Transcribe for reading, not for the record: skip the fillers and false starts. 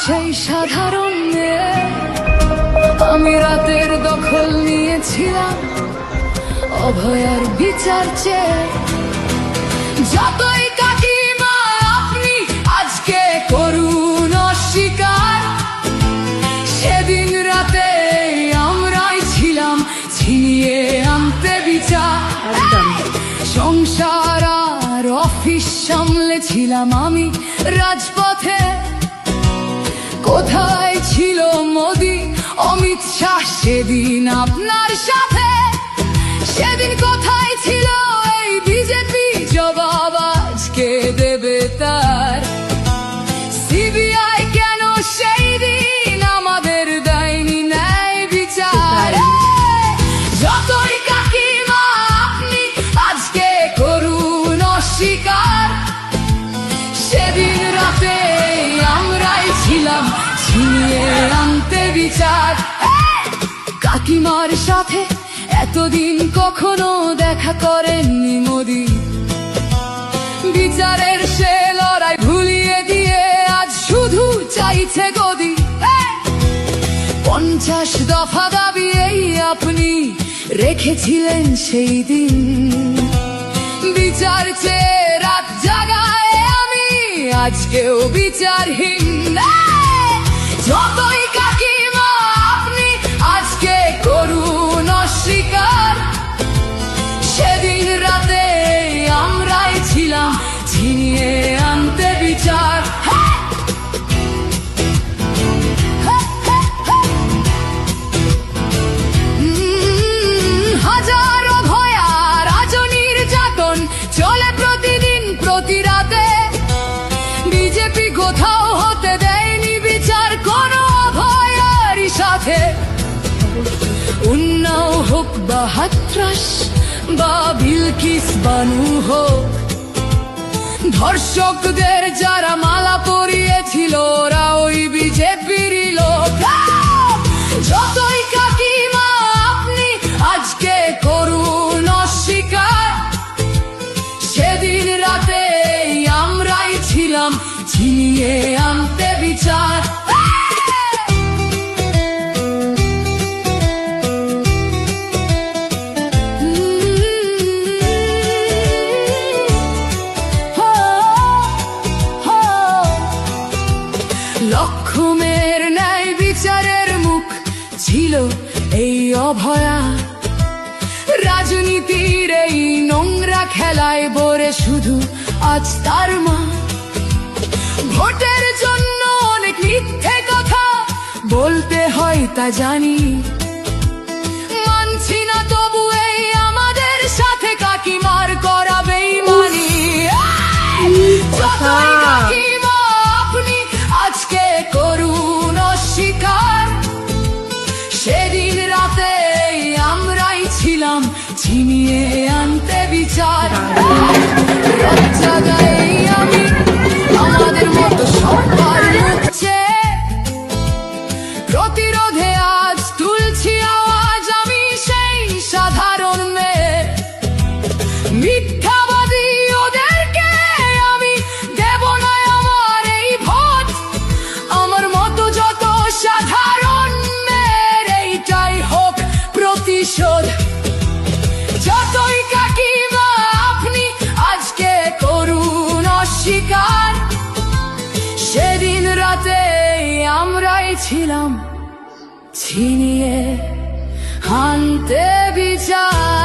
সেই সাধারণ মেয়ে, আমি রাতের দখল নিয়েছিলাম অভয়ার বিচার চেয়ে। যতই কাকিমা আপনি আজকে করুন অস্বীকার, সেদিন রাতে আমরাই ছিলাম ছিনিয়ে আনতে বিচার। সংসার আর অফিস সামলেছিলাম আমি রাজপথে। কোথায় ছিল মোদি অমিত শাহ সেদিন আপনার সাথে? সেদিন কোথায় ছিল এই বিজেপি? জবাব আজকে দেবে তার। সিবিআই কেন সেই দিন আমাদের দেয়নি ন্যায় বিচার? যতই কাকিমা আপনি আজকে করুন অস্বীকার, সেদিন রাতে আমরাই ছিলাম ছিনিয়ে আনতে বিচার। কাকিমার সাথে এতদিন কখনো দেখা করেননি মোদি, বিচারের সে লড়াই ভুলিয়ে দিয়ে আজ শুধু চাইছে গদি। 50 দফা দাবি এই আপনি রেখেছিলেন সেই দিন, বিচার চেয়ে রাত জাগায় আমি আজকেও বিচারহীন। যতই কাকিমা আপনি আজকে করুন অস্বীকার, সেদিন রাতে আমরাই ছিলাম ছিনিয়ে আনতে বিচার। হাজারো ভয়া রাজনীর যাতন চলে প্রতিদিন প্রতি রাতে। বিজেপি কোথাও হতে দেয়নি বিচার কোনো অভয়ারই সাথে। উন্নাও হোক বা হাতরাস বা বিলকিস বানু হোক, ধর্ষকদের যারা মালা পরিয়েছিল ওরা ওই বিজেপিরই লোক। যতই কাকিমা আপনি আজকে করুন অস্বীকার, সেদিন রাতে আমরাই ছিলাম ছিনিয়ে আনতে বিচার। লক্ষ্মণের ন্যায় বিচারের মুখ ছিল এই অভয়া। রাজনীতির এই নোংরা খেলায় বরে শুধু আজ তার মা। ভোটের জন্য অনেক মিথ্যে কথা বলতে হয় তা জানি, মানছি না তবু এই আমাদের সাথে কাকিমার করা বেইমানি। যতই কাকিমা আপনি আজকে করুন অস্বীকার, সেদিন রাতে আমরাই ছিলাম ছিনিয়ে আনতে বিচার। আমি আমাদের মতো সবার মুখছে প্রতিরোধে আজ তুলছি আওয়াজ আমি সেই সাধারণ মেয়ে। মিথ্যাবাদী ওদেরকে আমি দেব না আমার এই ভোট। আমার মতো যত সাধারণ মেয়ের এইটাই হোক প্রতিশোধ। যতই কাকিমা আপনি আজকে করুন অস্বীকার, সেদিন রাতে আমরাই ছিলাম ছিনিয়ে আনতে বিচার।